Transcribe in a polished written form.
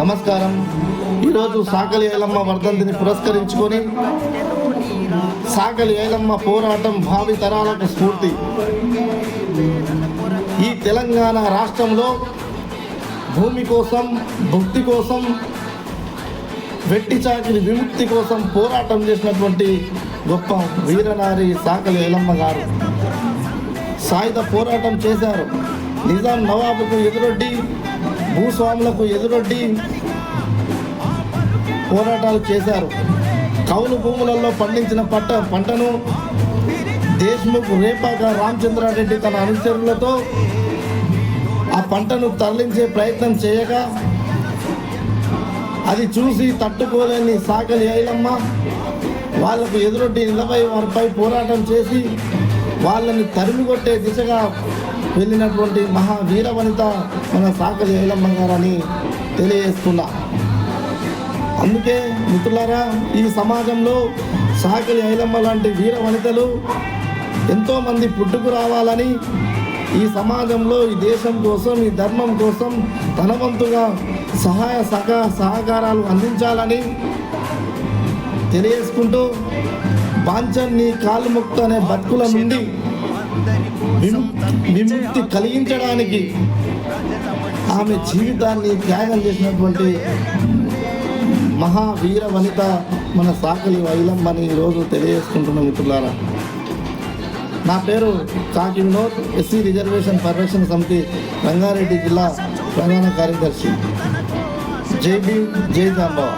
నమస్కారం. ఈరోజు సాకలి ఐలమ్మ వర్ధంతిని పురస్కరించుకొని సాకలి ఐలమ్మ పోరాటం భావి తరాలకు స్ఫూర్తి. ఈ తెలంగాణ రాష్ట్రంలో భూమి కోసం, భక్తి కోసం, వెట్టి చాకిరి విముక్తి కోసం పోరాటం చేసినటువంటి గొప్ప వీరనారి సాకలి ఐలమ్మ గారు సాయుధ పోరాటం చేశారు. నిజాం నవాబుకు ఎదురొడ్డి, భూస్వాములకు ఎదురొడ్డి పోరాటాలు చేశారు. కౌలు భూములలో పండించిన పంటను దేశ్ముఖ్ రేపాక రామచంద్రారెడ్డి తన అనుచరులతో ఆ పంటను తరలించే ప్రయత్నం చేయగా అది చూసి తట్టుకోలేని సాకలి ఐలమ్మ వాళ్లకు ఎదురొడ్డి నిలబై వారిపై పోరాటం చేసి వాళ్ళని తరిమికొట్టే దిశగా వెళ్ళినటువంటి మహావీర వనిత మన సాకలి ఐలమ్మ గారని తెలియజేస్తున్నా. అందుకే మిత్రులారా, ఈ సమాజంలో సాకలి ఐలమ్మ లాంటి వీర వనితలు ఎంతోమంది పుట్టుకు రావాలని, ఈ సమాజంలో ఈ దేశం కోసం, ఈ ధర్మం కోసం తన వంతుగా సహాయ సహకారాలు అందించాలని తెలియజేసుకుంటూ బాంచన్ని కాలు ముక్త అనే బతుకుల నుండి విముక్తి కలిగించడానికి ఆమె జీవితాన్ని త్యాగం చేసినటువంటి మహావీర వనిత మన సాకలి ఐలమ్మని ఈరోజు తెలియజేసుకుంటున్న మిత్రులారా. నా పేరు కాకి వినోద్, ఎస్సీ రిజర్వేషన్ పరిరక్షణ సమితి రంగారెడ్డి జిల్లా ప్రధాన కార్యదర్శి. జై భీమ్, జై జాంబావ.